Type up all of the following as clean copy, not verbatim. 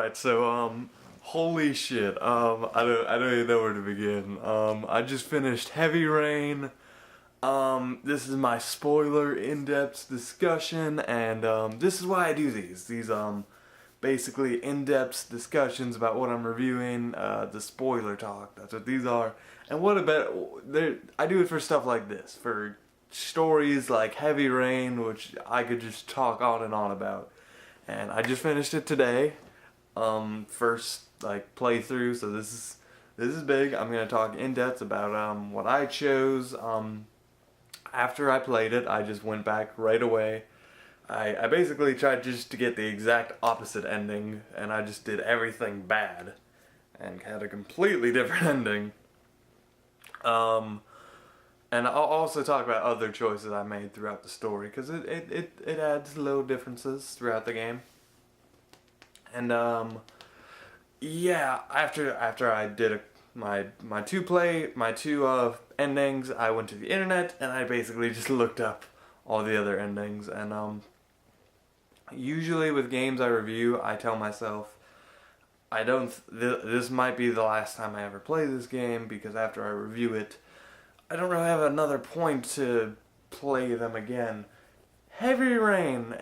Alright, so, holy shit, I don't even know where to begin. I just finished Heavy Rain. This is my spoiler in-depth discussion, and, this is why I do these. Basically in-depth discussions about what I'm reviewing, the spoiler talk, that's what these are. And what about, I do it for stuff like this, for stories like Heavy Rain, which I could just talk on and on about. And I just finished it today. First like playthrough, so this is big. I'm gonna talk in depth about what I chose. After I played it, I just went back right away. I basically tried just to get the exact opposite ending, and I just did everything bad and had a completely different ending. And I'll also talk about other choices I made throughout the story, because it adds little differences throughout the game. And yeah, after I did my two endings, I went to the internet and I basically just looked up all the other endings. And usually with games I review, I tell myself I don't. This might be the last time I ever play this game, because after I review it, I don't really have another point to play them again. Heavy Rain,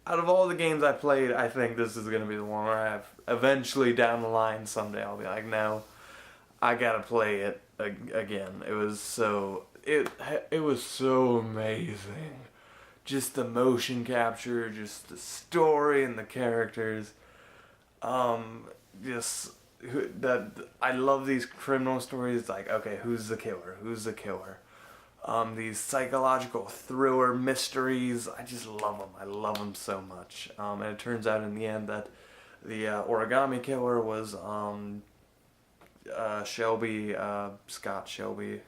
out of all the games I played, I think this is going to be the one where I have eventually down the line someday I'll be like, no, I gotta play it again. It was so amazing. Just the motion capture, just the story and the characters. Just that I love these criminal stories. Like, okay, who's the killer? Who's the killer? These psychological thriller mysteries. I just love them. I love them so much. And it turns out in the end that the origami killer was Shelby, Scott Shelby.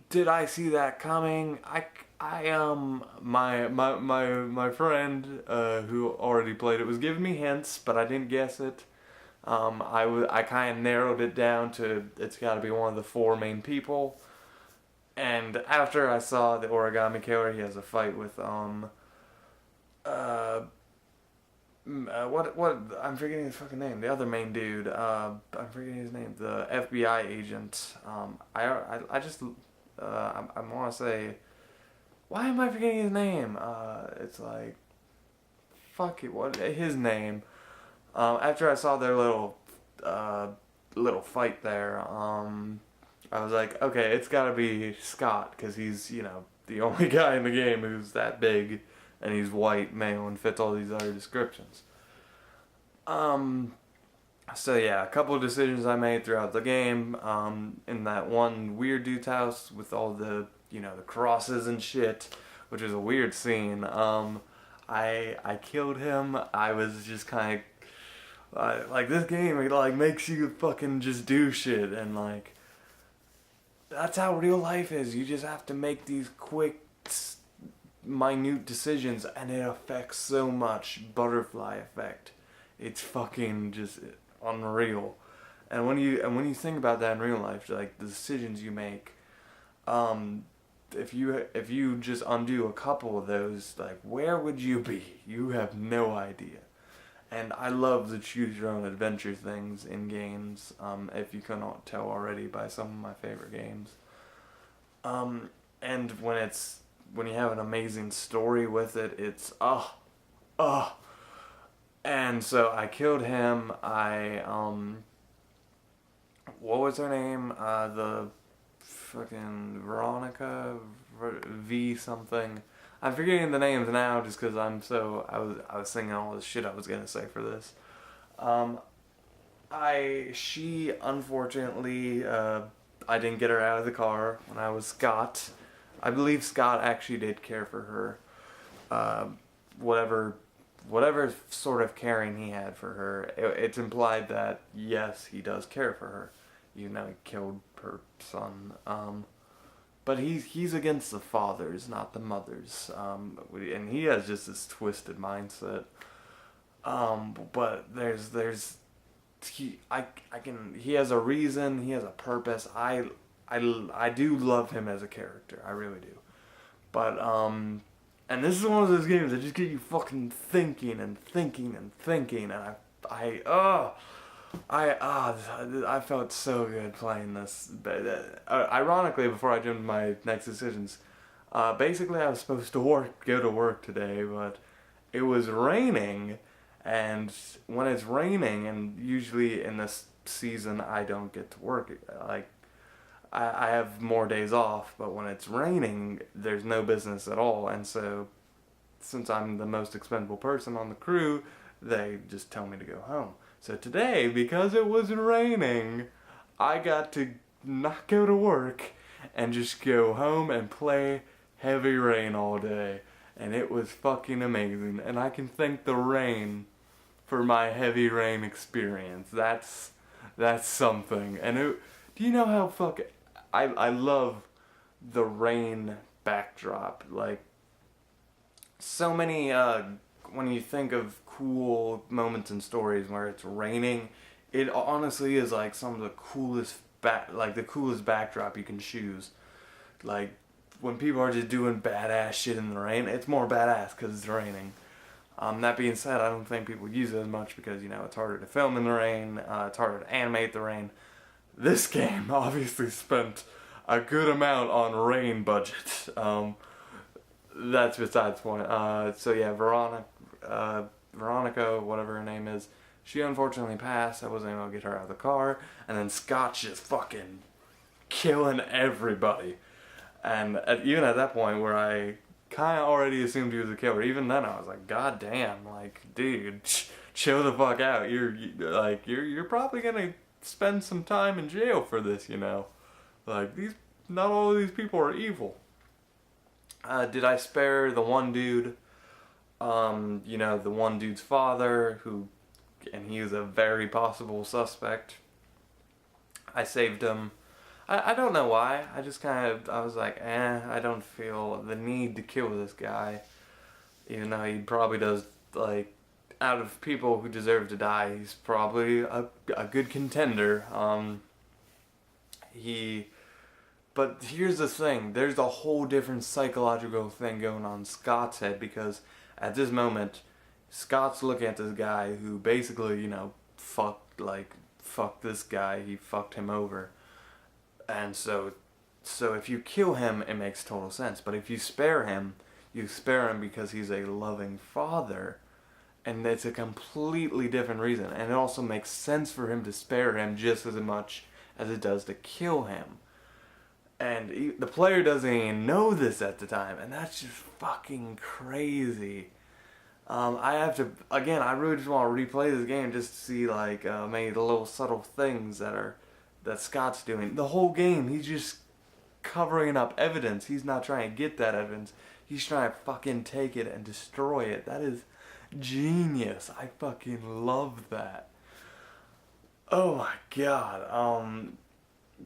Did I see that coming? My friend who already played it was giving me hints, but I didn't guess it. I kind of narrowed it down to it's got to be one of the four main people. And after I saw the origami killer, he has a fight with what I'm forgetting his fucking name. The other main dude. I'm forgetting his name. The FBI agent. I just I want to say. Why am I forgetting his name? It's like, fuck it. What his name? After I saw their little fight there, I was like, okay, it's gotta be Scott, because he's, the only guy in the game who's that big, and he's white, male, and fits all these other descriptions. So yeah, a couple of decisions I made throughout the game, in that one weird dude's house with all the, the crosses and shit, which is a weird scene. I killed him. I was just kind of, like, this game, it, like, makes you fucking just do shit, and, like, that's how real life is. You just have to make these quick, minute decisions, and it affects so much. Butterfly effect. It's fucking just unreal. And when you think about that in real life, like the decisions you make, if you just undo a couple of those, like, where would you be? You have no idea. And I love the choose your own adventure things in games, if you cannot tell already by some of my favorite games. And when you have an amazing story with it, it's, And so I killed him. What was her name? The fucking Veronica V something. I'm forgetting the names now just because I was thinking all the shit I was gonna say for this. She unfortunately, I didn't get her out of the car when I was Scott. I believe Scott actually did care for her. Whatever sort of caring he had for her, it's implied that yes, he does care for her. He killed her son. But he's against the fathers, not the mothers. And he has just this twisted mindset. But he has a reason, he has a purpose. I do love him as a character, I really do. But And this is one of those games that just get you fucking thinking and thinking and thinking, and I felt so good playing this. But ironically, before I jumped to my next decisions, basically I was supposed to go to work today, but it was raining, and when it's raining, and usually in this season I don't get to work, like I have more days off, but when it's raining, there's no business at all, and so since I'm the most expendable person on the crew, they just tell me to go home. So today, because it was raining, I got to not go to work and just go home and play Heavy Rain all day. And it was fucking amazing. And I can thank the rain for my Heavy Rain experience. That's something. And do you know how I love the rain backdrop. Like, so many, when you think of cool moments in stories where it's raining, it honestly is like some of the coolest the coolest backdrop you can choose. Like, when people are just doing badass shit in the rain, it's more badass because it's raining. That being said, I don't think people use it as much because, it's harder to film in the rain, it's harder to animate the rain. This game obviously spent a good amount on rain budget. That's besides the point. So yeah, Veronica, whatever her name is, she unfortunately passed. I wasn't able to get her out of the car. And then Scott's just fucking killing everybody. And even at that point where I kind of already assumed he was a killer, even then I was like, God damn, like, dude, chill the fuck out. You're probably gonna spend some time in jail for this, Like, not all of these people are evil. Did I spare the one dude? The one dude's father, and he was a very possible suspect. I saved him. I don't know why. I just I was like, I don't feel the need to kill this guy. Even though he probably does, like, out of people who deserve to die, he's probably a good contender. But here's the thing, there's a whole different psychological thing going on in Scott's head, because at this moment, Scott's looking at this guy who basically, fucked this guy, he fucked him over. And so if you kill him, it makes total sense. But if you spare him because he's a loving father, and it's a completely different reason. And it also makes sense for him to spare him just as much as it does to kill him. And the player doesn't even know this at the time, and that's just fucking crazy. I really just want to replay this game just to see, maybe the little subtle things that Scott's doing. The whole game, he's just covering up evidence. He's not trying to get that evidence. He's trying to fucking take it and destroy it. That is genius. I fucking love that. Oh my god.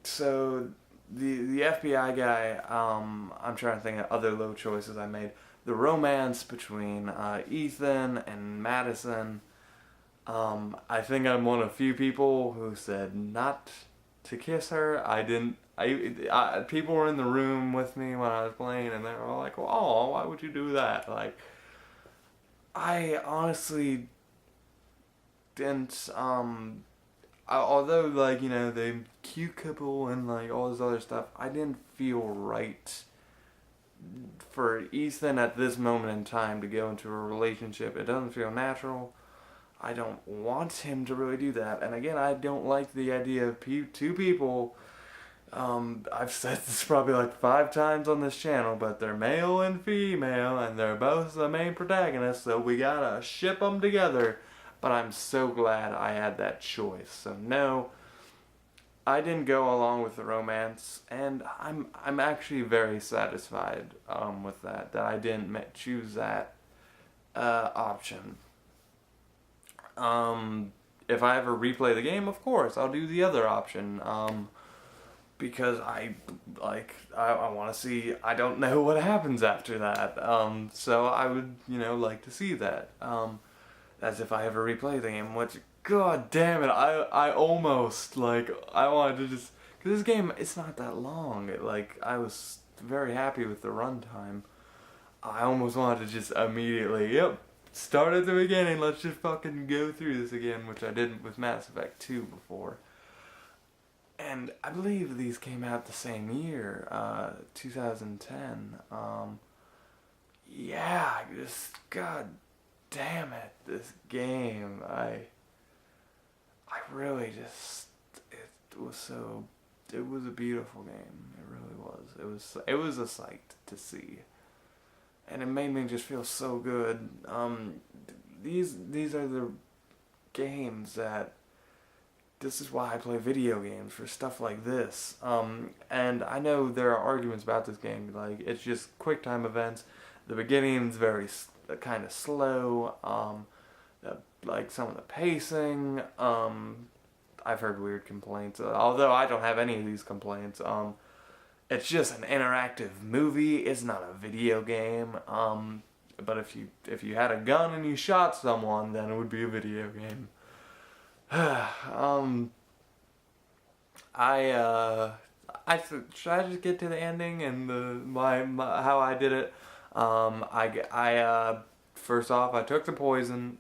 So the FBI guy, I'm trying to think of other little choices I made. The romance between Ethan and Madison. I think I'm one of few people who said not to kiss her. People were in the room with me when I was playing, and they were all like, "Oh, why would you do that?" Like, I honestly didn't. Although, the cute couple and, all this other stuff, I didn't feel right for Ethan at this moment in time to go into a relationship. It doesn't feel natural. I don't want him to really do that. And again, I don't like the idea of two people. I've said this probably 5 times on this channel, but they're male and female, and they're both the main protagonists, so we gotta ship them together. But I'm so glad I had that choice. So no, I didn't go along with the romance, and I'm actually very satisfied with that I didn't choose that option. If I ever replay the game, of course, I'll do the other option. Because I want to see, I don't know what happens after that. So I would, like to see that. As if I ever replay the game, which, god damn it, I almost, I wanted to just, because this game, it's not that long. I was very happy with the runtime. I almost wanted to just immediately, yep, start at the beginning, let's just fucking go through this again, which I didn't with Mass Effect 2 before. And I believe these came out the same year, 2010. Yeah, just, god damn it, this game, I really just, it was a beautiful game, it really was. It was a sight to see. And it made me just feel so good. These are the games that, this is why I play video games, for stuff like this. And I know there are arguments about this game, like, it's just quick time events. The beginning's very kind of slow. Like some of the pacing. I've heard weird complaints, although I don't have any of these complaints. It's just an interactive movie. It's not a video game. But if you had a gun and you shot someone, then it would be a video game. Should I just get to the ending and my how I did it? First off, I took the poison.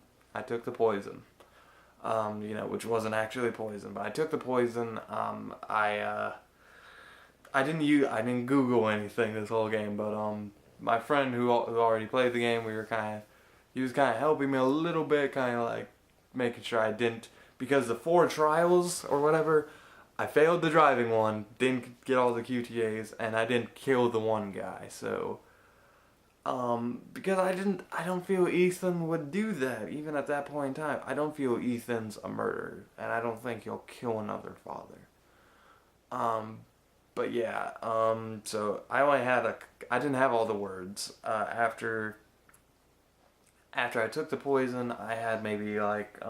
Which wasn't actually poison, but I took the poison. I didn't Google anything this whole game, but my friend who already played the game, he was kind of helping me a little bit, kind of like making sure I didn't, because the 4 trials or whatever, I failed the driving one, didn't get all the QTAs, and I didn't kill the one guy. So because I don't feel Ethan would do that, even at that point in time. I don't feel Ethan's a murderer, and I don't think he'll kill another father. But yeah, so I didn't have all the words. After I took the poison, I had maybe like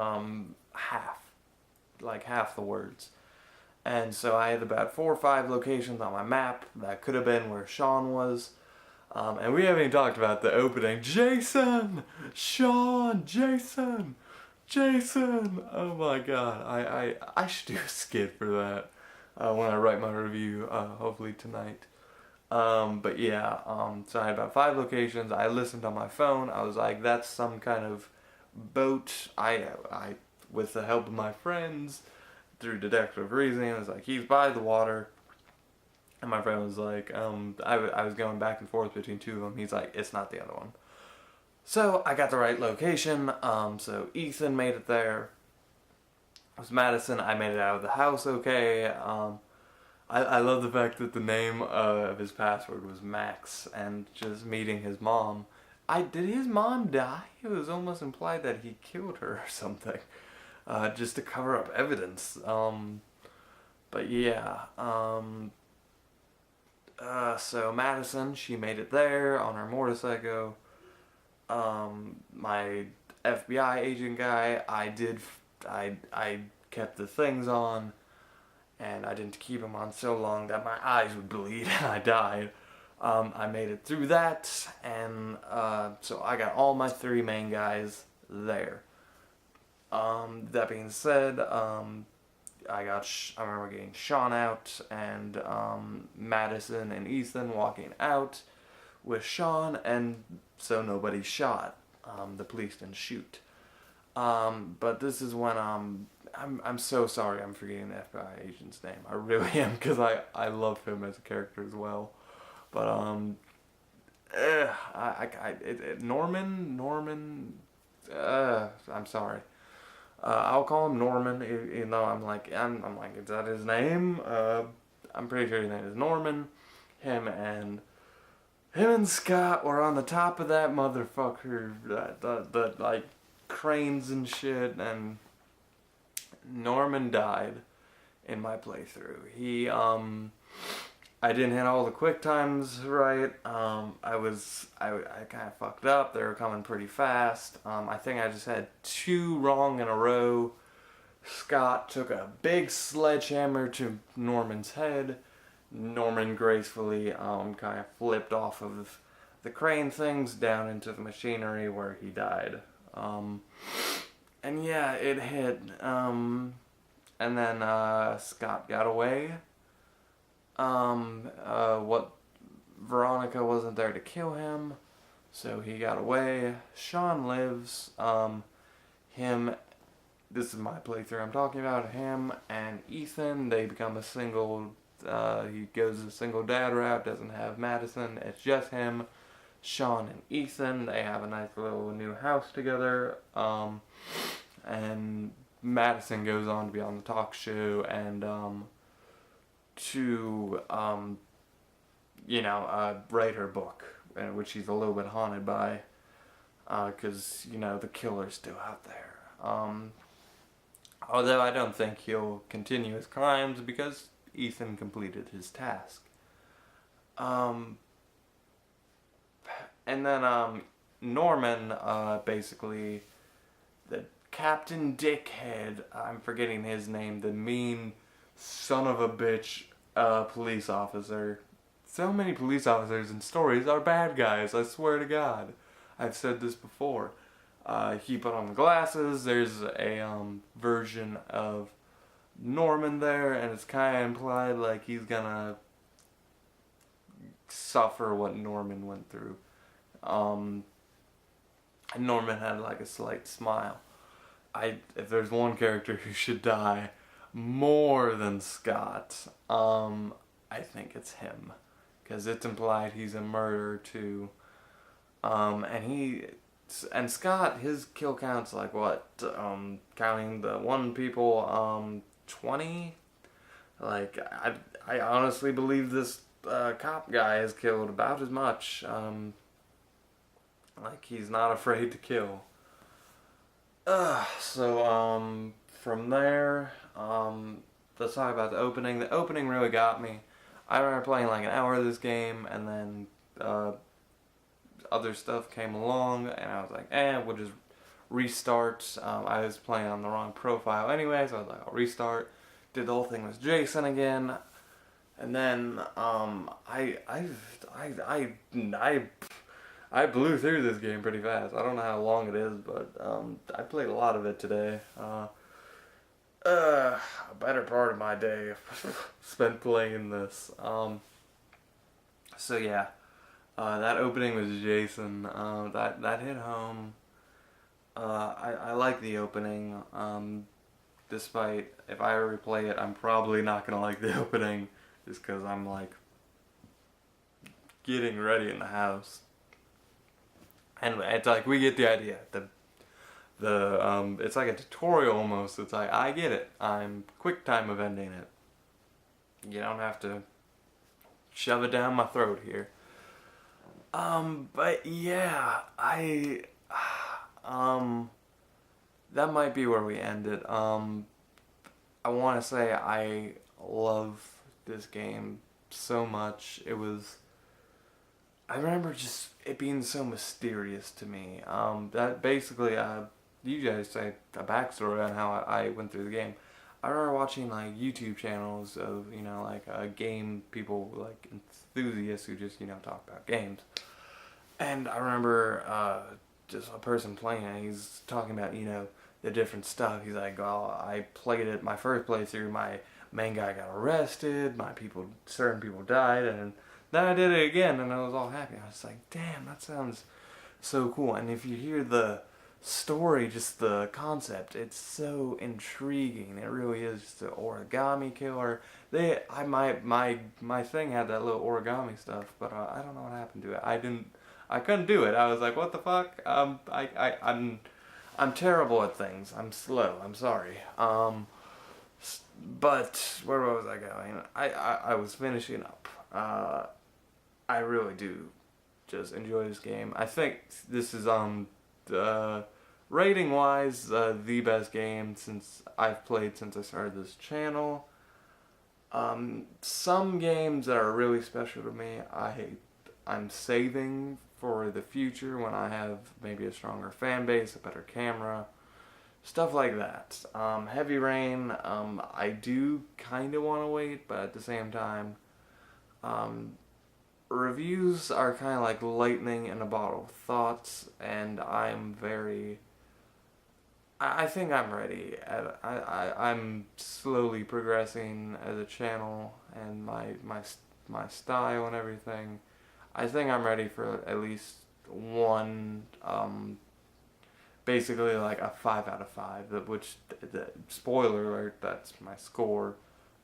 half the words. And so I had about 4 or 5 locations on my map that could have been where Sean was. And we haven't even talked about the opening. Jason! Sean! Jason! Jason! Oh my god. I should do a skit for that when I write my review, hopefully tonight. But yeah, so I had about 5 locations. I listened on my phone. I was like, that's some kind of boat. I with the help of my friends, through deductive reasoning, I was like, he's by the water. And my friend was like, I was going back and forth between 2 of them. He's like, it's not the other one. So I got the right location. So Ethan made it there. It was Madison. I made it out of the house okay. I love the fact that the name of his password was Max, and just meeting his mom. Did his mom die? It was almost implied that he killed her or something, just to cover up evidence. But yeah, so Madison, she made it there on her motorcycle. My FBI agent guy, I kept the things on, and I didn't keep them on so long that my eyes would bleed and I died. I made it through that, and so I got all my 3 main guys there. That being said, I remember getting Sean out, and Madison and Ethan walking out with Sean, and so nobody shot. The police didn't shoot. But this is when I'm so sorry I'm forgetting the FBI agent's name. I really am, because I love him as a character as well. But Norman, I'm sorry. I'll call him Norman, even though I'm like, is that his name? I'm pretty sure his name is Norman. Him and Scott were on the top of that motherfucker, the like cranes and shit, and Norman died in my playthrough. I didn't hit all the quick times right. I kind of fucked up. They were coming pretty fast. I think I just had 2 wrong in a row. Scott took a big sledgehammer to Norman's head. Norman gracefully kind of flipped off of the crane things down into the machinery where he died. And yeah, it hit. And then Scott got away. Veronica wasn't there to kill him, So he got away. Sean lives. Him. This is my playthrough I'm talking about. Him and Ethan, they become a single. He goes a single dad route. Doesn't have Madison. It's just him. Sean and Ethan. They have a nice little new house together. And Madison goes on to be on the talk show and to write her book, which she's a little bit haunted by, because the killer's still out there. Although I don't think he'll continue his crimes because Ethan completed his task. And then Norman, basically, the Captain Dickhead, I'm forgetting his name, the mean son of a bitch police officer. So many police officers in stories are bad guys, I swear to God. I've said this before. He put on the glasses. There's a version of Norman there, and it's kind of implied like he's gonna suffer what Norman went through. And Norman had like a slight smile. If there's one character who should die more than Scott, I think it's him, because it's implied he's a murderer too. And Scott, his kill count's like what? Counting the one people, 20? Like, I honestly believe this cop guy has killed about as much. Like, he's not afraid to kill. From there, let's talk about the opening. The opening really got me. I remember playing like an hour of this game, and then other stuff came along, and I was like, we'll just restart. I was playing on the wrong profile anyway, so I was like, I'll restart. Did the whole thing with Jason again, and then I blew through this game pretty fast. I don't know how long it is, but I played a lot of it today. A better part of my day spent playing this. So yeah. That opening with Jason, that hit home. I like the opening, despite if I ever replay it, I'm probably not gonna like the opening, just because I'm like getting ready in the house. And it's like, we get the idea. It's like a tutorial almost. It's like, I get it. I'm quick time eventing it. You don't have to shove it down my throat here. But yeah, that might be where we end it. I want to say I love this game so much. I remember just it being so mysterious to me. That basically, you guys say a backstory on how I went through the game. I remember watching like YouTube channels of, game people, like enthusiasts who just, talk about games. And I remember just a person playing it, he's talking about, the different stuff. He's like, I played it, my first playthrough, my main guy got arrested, certain people died, and then I did it again, and I was all happy. I was like, damn, that sounds so cool. And if you hear the story, just the concept, it's so intriguing. It really is. Just the origami killer. My thing had that little origami stuff, but I don't know what happened to it. I couldn't do it. I was like, what the fuck? I'm terrible at things. I'm slow. I'm sorry. But where was I going? I was finishing up. I really do just enjoy this game. I think this is rating wise the best game since I've played since I started this channel. Some games that are really special to me, I'm saving for the future when I have maybe a stronger fan base, a better camera, stuff like that. Heavy Rain, I do kind of want to wait, but at the same time, reviews are kind of like lightning in a bottle of thoughts, and I think I'm ready. I'm slowly progressing as a channel and my style and everything. I think I'm ready for at least one, basically like a 5 out of 5, which, spoiler alert, that's my score.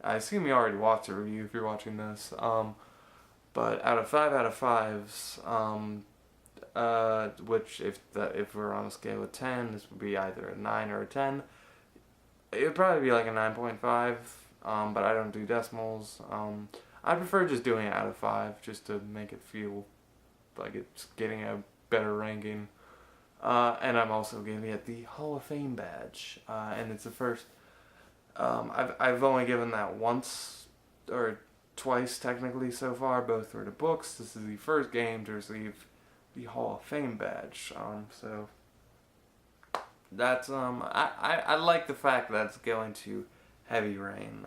I assume you already watched the review if you're watching this. But out of 5 out of 5s, which if we're on a scale of 10, this would be either a 9 or a 10. It would probably be like a 9.5, but I don't do decimals. I prefer just doing it out of 5 just to make it feel like it's getting a better ranking. And I'm also going to get the Hall of Fame badge, and it's the first. I've only given that once or twice technically so far, both for the books. This is the first game to receive the Hall of Fame badge. So that's I like the fact that it's going to Heavy Rain.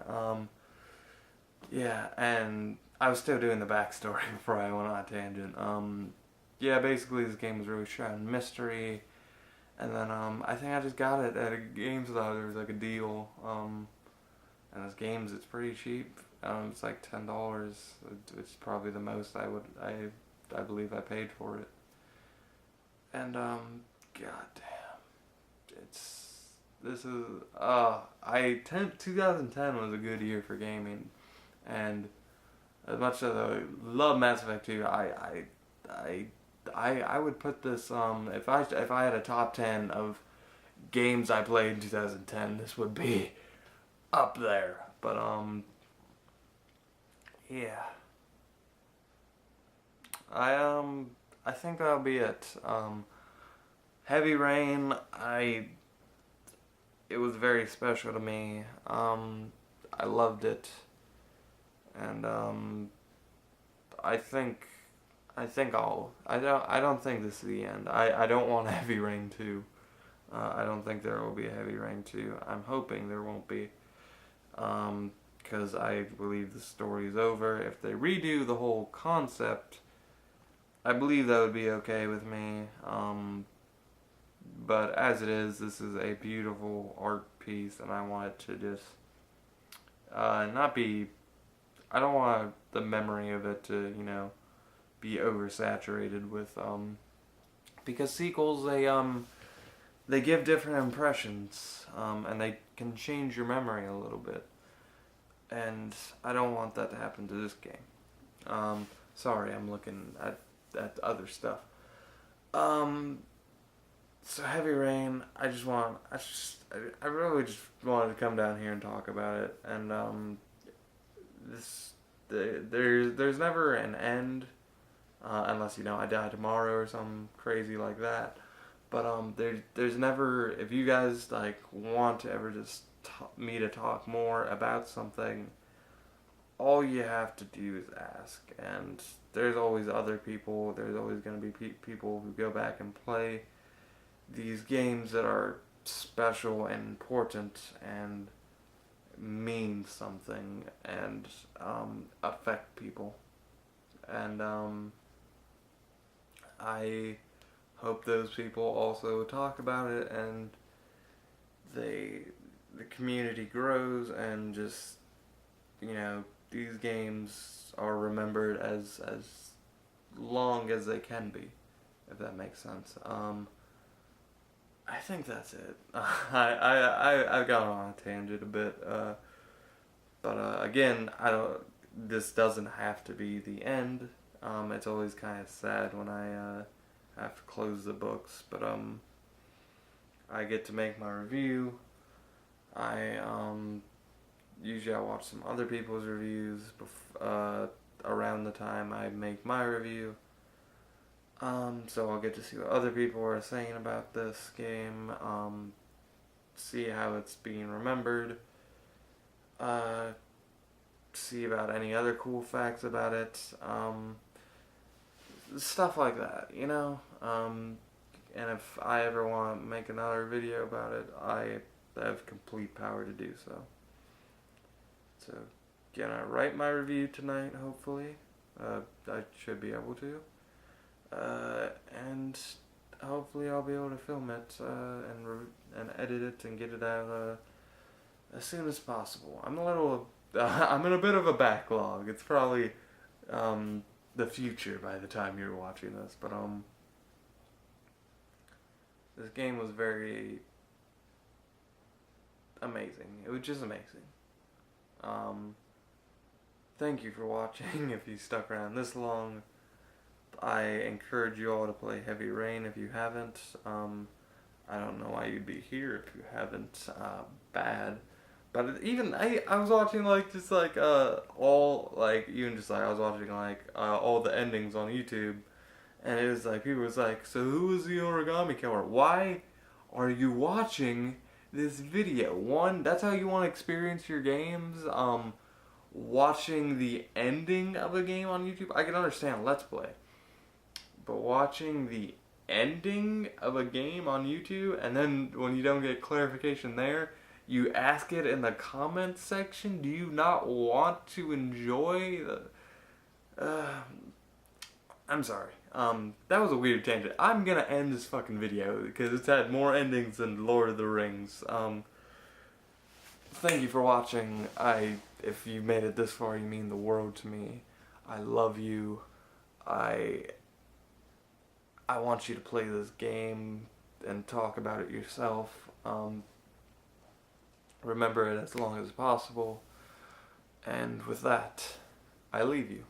Yeah, and I was still doing the backstory before I went on a tangent. Yeah, basically this game was really shrouded in mystery, and then I think I just got it at a GameStop. There was like a deal, and as games, it's pretty cheap. It's like $10. It's probably the most I believe I paid for it. And goddamn, this is 2010 was a good year for gaming, and as much as I love Mass Effect 2, I would put this if I had a top 10 of games I played in 2010, this would be up there. But yeah. I think that'll be it. Heavy Rain, it was very special to me. I loved it. And I don't think this is the end. I don't want a Heavy Rain 2. I don't think there will be a Heavy Rain 2. I'm hoping there won't be. Because I believe the story is over. If they redo the whole concept, I believe that would be okay with me. But as it is, this is a beautiful art piece, and I want it to just not be. I don't want the memory of it to, be oversaturated with because sequels they give different impressions, and they can change your memory a little bit, and I don't want that to happen to this game. Sorry, I'm looking at other stuff. So Heavy Rain, I really just wanted to come down here and talk about it, and there's never an end, unless I die tomorrow or something crazy like that. But there's never, if you guys want to ever just me to talk more about something, all you have to do is ask, and there's always other people. There's always going to be people who go back and play these games that are special and important and mean something and affect people. And I hope those people also talk about it, and the community grows, and just these games are remembered as long as they can be, if that makes sense. I think that's it. I've gone on a tangent a bit, but again, this doesn't have to be the end. It's always kind of sad when I have to close the books, but I get to make my review. Usually I watch some other people's reviews around the time I make my review. So I'll get to see what other people are saying about this game, see how it's being remembered, see about any other cool facts about it, stuff like that, and if I ever want to make another video about it, I have complete power to do so. So, gonna write my review tonight, hopefully. I should be able to. And hopefully I'll be able to film it and edit it and get it out as soon as possible. I'm in a bit of a backlog. It's probably the future by the time you're watching this, but This game was very amazing. It was just amazing. Thank you for watching. If you stuck around this long, I encourage you all to play Heavy Rain if you haven't. I don't know why you'd be here if you haven't. Bad. But even I was watching like just like all like even just like I was watching like all the endings on YouTube, and it was like people was like, so who was the origami killer? Why are you watching this video? One, that's how you want to experience your games. Watching the ending of a game on YouTube, I can understand Let's Play, but watching the ending of a game on YouTube and then when you don't get clarification there, you ask it in the comments section. Do you not want to enjoy the... I'm sorry. That was a weird tangent. I'm gonna end this fucking video because it's had more endings than Lord of the Rings. Thank you for watching. If you made it this far, you mean the world to me. I love you. I want you to play this game and talk about it yourself. Remember it as long as possible. And with that, I leave you.